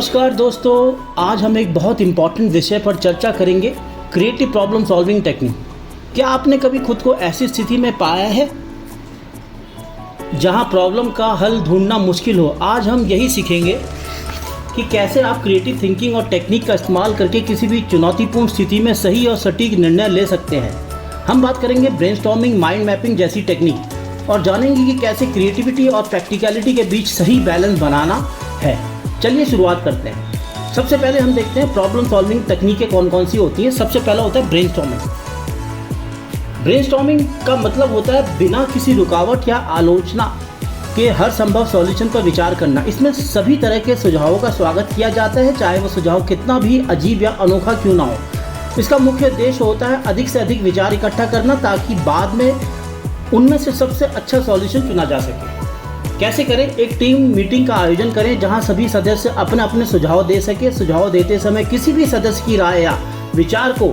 नमस्कार दोस्तों, आज हम एक बहुत इम्पॉर्टेंट विषय पर चर्चा करेंगे, क्रिएटिव प्रॉब्लम सॉल्विंग टेक्निक। क्या आपने कभी खुद को ऐसी स्थिति में पाया है जहां प्रॉब्लम का हल ढूंढना मुश्किल हो? आज हम यही सीखेंगे कि कैसे आप क्रिएटिव थिंकिंग और टेक्निक का इस्तेमाल करके किसी भी चुनौतीपूर्ण स्थिति में सही और सटीक निर्णय ले सकते हैं। हम बात करेंगे ब्रेनस्टॉर्मिंग, माइंड मैपिंग जैसी टेक्निक और जानेंगे कि कैसे क्रिएटिविटी और प्रैक्टिकलिटी के बीच सही बैलेंस बनाना है। चलिए शुरुआत करते हैं। सबसे पहले हम देखते हैं प्रॉब्लम सॉल्विंग तकनीकें कौन कौन सी होती हैं। सबसे पहला होता है ब्रेनस्टॉर्मिंग। ब्रेनस्टॉर्मिंग का मतलब होता है बिना किसी रुकावट या आलोचना के हर संभव सॉल्यूशन पर विचार करना। इसमें सभी तरह के सुझावों का स्वागत किया जाता है, चाहे वो सुझाव कितना भी अजीब या अनोखा क्यों ना हो। इसका मुख्य उद्देश्य होता है अधिक से अधिक विचार इकट्ठा करना ताकि बाद में उनमें से सबसे अच्छा सॉल्यूशन चुना जा सके। कैसे करें? एक टीम मीटिंग का आयोजन करें जहां सभी सदस्य अपने अपने सुझाव दे सके। सुझाव देते समय किसी भी सदस्य की राय या विचार को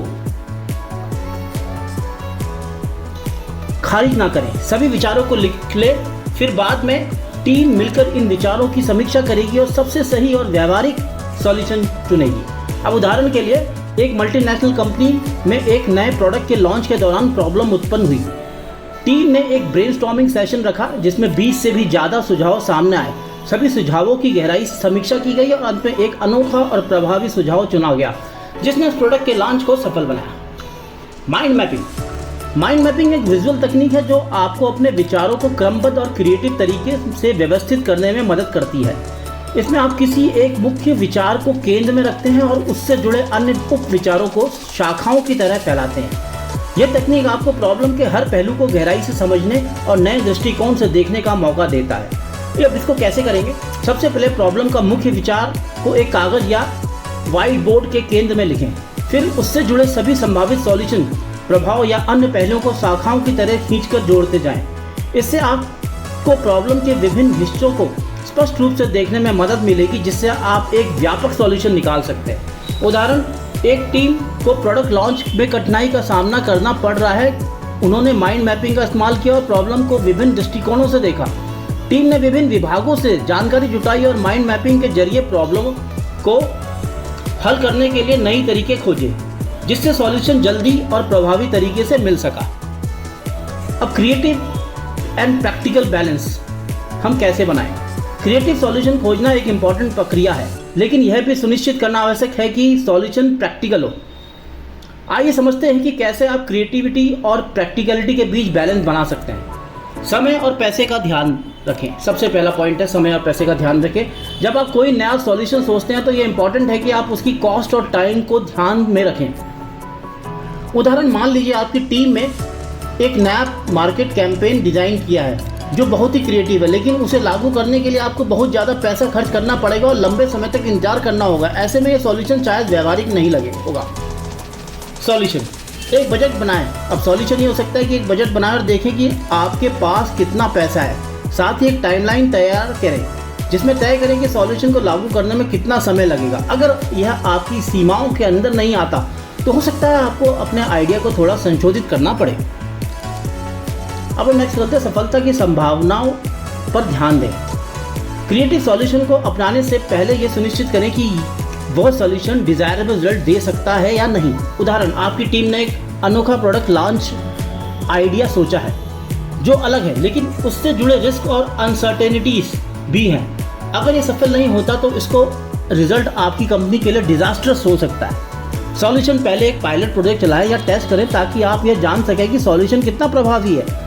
खारिज ना करें। सभी विचारों को लिख ले, फिर बाद में टीम मिलकर इन विचारों की समीक्षा करेगी और सबसे सही और व्यावहारिक सॉल्यूशन चुनेगी। अब उदाहरण के लिए एक मल्टीनेशनल कंपनी में एक नए प्रोडक्ट के लॉन्च के दौरान प्रॉब्लम उत्पन्न हुई। टीम ने एक ब्रेनस्टॉर्मिंग सेशन रखा जिसमें 20 से भी ज़्यादा सुझाव सामने आए। सभी सुझावों की गहराई से समीक्षा की गई और अंत में एक अनोखा और प्रभावी सुझाव चुना गया जिसने उस प्रोडक्ट के लॉन्च को सफल बनाया। माइंड मैपिंग एक विजुअल तकनीक है जो आपको अपने विचारों को क्रमबद्ध और क्रिएटिव तरीके से व्यवस्थित करने में मदद करती है। इसमें आप किसी एक मुख्य विचार को केंद्र में रखते हैं और उससे जुड़े अन्य उप विचारों को शाखाओं की तरह फैलाते हैं। यह तकनीक आपको प्रॉब्लम के हर पहलू को गहराई से समझने और नए दृष्टिकोण से देखने का मौका देता है। अब इसको कैसे करेंगे? सबसे पहले प्रॉब्लम का मुख्य विचार को एक कागज या व्हाइट बोर्ड के केंद्र में लिखें। फिर उससे जुड़े सभी संभावित सॉल्यूशन, प्रभाव या अन्य पहलुओं को शाखाओं की तरह खींचकर जोड़ते जाएं। इससे आपको प्रॉब्लम के विभिन्न हिस्सों को स्पष्ट रूप से देखने में मदद मिलेगी जिससे आप एक व्यापक सॉल्यूशन निकाल सकते हैं। उदाहरण, एक टीम को प्रोडक्ट लॉन्च में कठिनाई का सामना करना पड़ रहा है। उन्होंने माइंड मैपिंग का इस्तेमाल किया और प्रॉब्लम को विभिन्न दृष्टिकोणों से देखा। टीम ने विभिन्न विभागों से जानकारी जुटाई और माइंड मैपिंग के जरिए प्रॉब्लम को हल करने के लिए नई तरीके खोजे जिससे सॉल्यूशन जल्दी और प्रभावी तरीके से मिल सका। अब क्रिएटिव एंड प्रैक्टिकल बैलेंस हम कैसे बनाएं? क्रिएटिव सॉल्यूशन खोजना एक इम्पॉर्टेंट प्रक्रिया है, लेकिन यह भी सुनिश्चित करना आवश्यक है कि सॉल्यूशन प्रैक्टिकल हो। आइए समझते हैं कि कैसे आप क्रिएटिविटी और प्रैक्टिकलिटी के बीच बैलेंस बना सकते हैं। समय और पैसे का ध्यान रखें। सबसे पहला पॉइंट है समय और पैसे का ध्यान रखें। जब आप कोई नया सॉल्यूशन सोचते हैं तो यह इंपॉर्टेंट है कि आप उसकी कॉस्ट और टाइम को ध्यान में रखें। उदाहरण, मान लीजिए आपकी टीम में एक नया मार्केट कैंपेन डिजाइन किया है जो बहुत ही क्रिएटिव है, लेकिन उसे लागू करने के लिए आपको बहुत ज़्यादा पैसा खर्च करना पड़ेगा और लंबे समय तक इंतजार करना होगा। ऐसे में ये सॉल्यूशन शायद व्यवहारिक नहीं होगा। सॉल्यूशन, एक बजट बनाएं। अब सॉल्यूशन ये हो सकता है कि एक बजट बनाएं और देखें कि आपके पास कितना पैसा है। साथ ही एक टाइमलाइन तैयार करें जिसमें तय करें कि सॉल्यूशन को लागू करने में कितना समय लगेगा। अगर यह आपकी सीमाओं के अंदर नहीं आता तो हो सकता है आपको अपने आइडिया को थोड़ा संशोधित करना पड़े। अब नेक्स्ट करते हैं सफलता की संभावनाओं पर ध्यान दें। क्रिएटिव सॉल्यूशन को अपनाने से पहले यह सुनिश्चित करें कि वह सॉल्यूशन डिजायरेबल रिजल्ट दे सकता है या नहीं। उदाहरण, आपकी टीम ने एक अनोखा प्रोडक्ट लॉन्च आइडिया सोचा है जो अलग है, लेकिन उससे जुड़े रिस्क और अनसर्टेनिटीज भी हैं। अगर ये सफल नहीं होता तो इसको रिजल्ट आपकी कंपनी के लिए डिजास्टर्स हो सकता है। सॉल्यूशन पहले एक पायलट प्रोजेक्ट चलाएं या टेस्ट करें ताकि आप यह जान सकें कि सॉल्यूशन कितना प्रभावी है।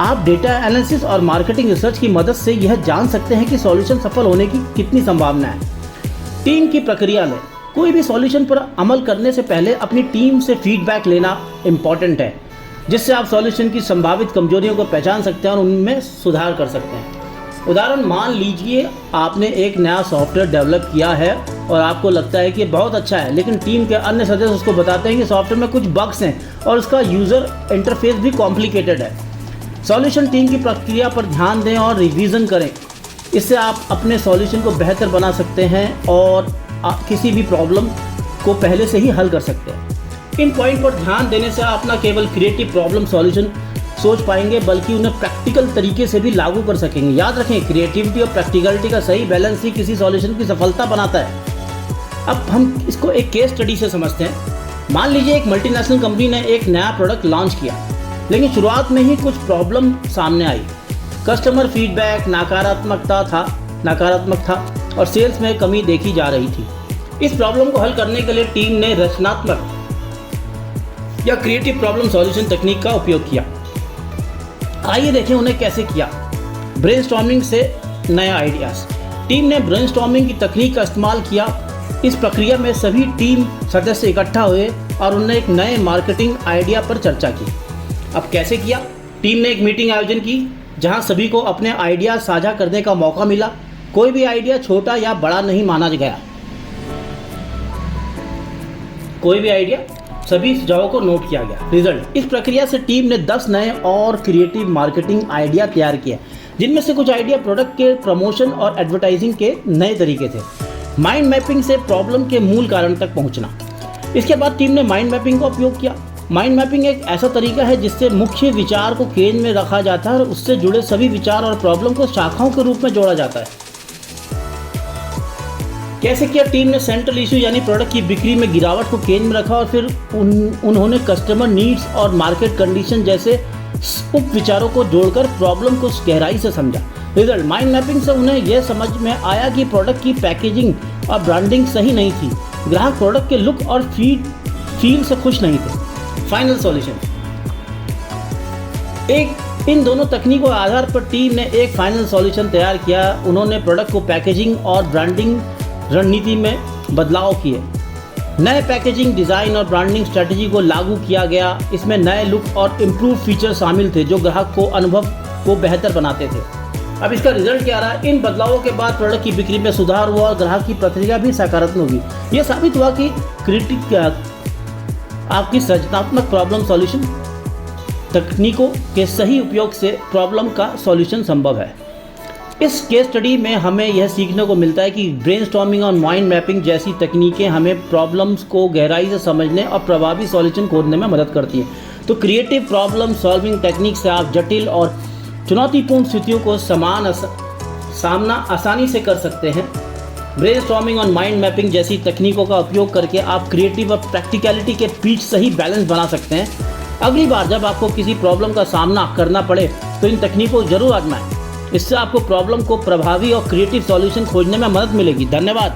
आप डेटा एनालिसिस और मार्केटिंग रिसर्च की मदद से यह जान सकते हैं कि सॉल्यूशन सफल होने की कितनी संभावना है। टीम की प्रक्रिया में कोई भी सॉल्यूशन पर अमल करने से पहले अपनी टीम से फीडबैक लेना इम्पॉर्टेंट है जिससे आप सॉल्यूशन की संभावित कमजोरियों को पहचान सकते हैं और उनमें सुधार कर सकते हैं। उदाहरण, मान लीजिए आपने एक नया सॉफ्टवेयर डेवलप किया है और आपको लगता है कि बहुत अच्छा है, लेकिन टीम के अन्य सदस्य उसको बताते हैं कि सॉफ्टवेयर में कुछ बग्स हैं और उसका यूज़र इंटरफेस भी कॉम्प्लिकेटेड है। सॉल्यूशन टीम की प्रक्रिया पर ध्यान दें और रिवीजन करें। इससे आप अपने सॉल्यूशन को बेहतर बना सकते हैं और किसी भी प्रॉब्लम को पहले से ही हल कर सकते हैं। इन पॉइंट पर ध्यान देने से आप न केवल क्रिएटिव प्रॉब्लम सॉल्यूशन सोच पाएंगे बल्कि उन्हें प्रैक्टिकल तरीके से भी लागू कर सकेंगे। याद रखें, क्रिएटिविटी और प्रैक्टिकलिटी का सही बैलेंस ही किसी सॉल्यूशन की सफलता बनाता है। अब हम इसको एक केस स्टडी से समझते हैं। मान लीजिए एक मल्टीनेशनल कंपनी ने एक नया प्रोडक्ट लॉन्च किया, लेकिन शुरुआत में ही कुछ प्रॉब्लम सामने आई। कस्टमर फीडबैक नकारात्मक था और सेल्स में कमी देखी जा रही थी। इस प्रॉब्लम को हल करने के लिए टीम ने रचनात्मक या क्रिएटिव प्रॉब्लम सॉल्यूशन तकनीक का उपयोग किया। आइए देखें उन्हें कैसे किया। ब्रेनस्टॉर्मिंग से नया आइडियाज़। टीम ने ब्रेनस्टॉर्मिंग की तकनीक का इस्तेमाल किया। इस प्रक्रिया में सभी टीम सदस्य इकट्ठा हुए और उन्होंने एक नए मार्केटिंग आइडिया पर चर्चा की। अब कैसे किया? टीम ने एक मीटिंग आयोजन की जहां सभी को अपने आइडिया साझा करने का मौका मिला। कोई भी आइडिया छोटा या बड़ा नहीं माना गया। सभी सुझावों को नोट किया गया। रिजल्ट: इस प्रक्रिया से टीम ने 10 नए और क्रिएटिव मार्केटिंग आइडिया तैयार किए, जिनमें से कुछ आइडिया प्रोडक्ट के प्रमोशन और एडवर्टाइजिंग के नए तरीके थे। माइंड मैपिंग से प्रॉब्लम के मूल कारण तक पहुंचना। इसके बाद टीम ने माइंड मैपिंग का उपयोग किया। माइंड मैपिंग एक ऐसा तरीका है जिससे मुख्य विचार को केंद्र में रखा जाता है और उससे जुड़े सभी विचार और प्रॉब्लम को शाखाओं के रूप में जोड़ा जाता है। कैसे किया? टीम ने सेंट्रल इशू यानी प्रोडक्ट की बिक्री में गिरावट को केंद्र में रखा और फिर उन्होंने कस्टमर नीड्स और मार्केट कंडीशन जैसे उप विचारों को जोड़कर प्रॉब्लम को गहराई से समझा। रिजल्ट: माइंड मैपिंग से उन्हें यह समझ में आया कि प्रोडक्ट की पैकेजिंग और ब्रांडिंग सही नहीं थी। ग्राहक प्रोडक्ट के लुक और फील से खुश नहीं थे। फाइनल सॉल्यूशन: इन दोनों तकनीकों के आधार पर टीम ने एक फाइनल सॉल्यूशन तैयार किया। उन्होंने प्रोडक्ट को पैकेजिंग और ब्रांडिंग रणनीति में बदलाव किए। नए पैकेजिंग डिज़ाइन और ब्रांडिंग स्ट्रेटजी को लागू किया गया। इसमें नए लुक और इम्प्रूव फीचर शामिल थे जो ग्राहक को अनुभव को बेहतर बनाते थे। अब इसका रिजल्ट क्या रहा? इन बदलावों के बाद प्रोडक्ट की बिक्री में सुधार हुआ और ग्राहक की प्रतिक्रिया भी सकारात्मक हुई। यह साबित हुआ कि आपकी सृजनात्मक प्रॉब्लम सॉल्यूशन तकनीकों के सही उपयोग से प्रॉब्लम का सॉल्यूशन संभव है। इस केस स्टडी में हमें यह सीखने को मिलता है कि ब्रेनस्टॉर्मिंग और माइंड मैपिंग जैसी तकनीकें हमें प्रॉब्लम्स को गहराई से समझने और प्रभावी सॉल्यूशन खोजने में मदद करती हैं। तो क्रिएटिव प्रॉब्लम सॉल्विंग टेक्निक से आप जटिल और चुनौतीपूर्ण स्थितियों को सामना आसानी से कर सकते हैं। ब्रेनस्टॉर्मिंग और माइंड मैपिंग जैसी तकनीकों का उपयोग करके आप क्रिएटिव और प्रैक्टिकलिटी के बीच सही बैलेंस बना सकते हैं। अगली बार जब आपको किसी प्रॉब्लम का सामना करना पड़े तो इन तकनीकों को जरूर आजमाएं। इससे आपको प्रॉब्लम को प्रभावी और क्रिएटिव सॉल्यूशन खोजने में मदद मिलेगी। धन्यवाद।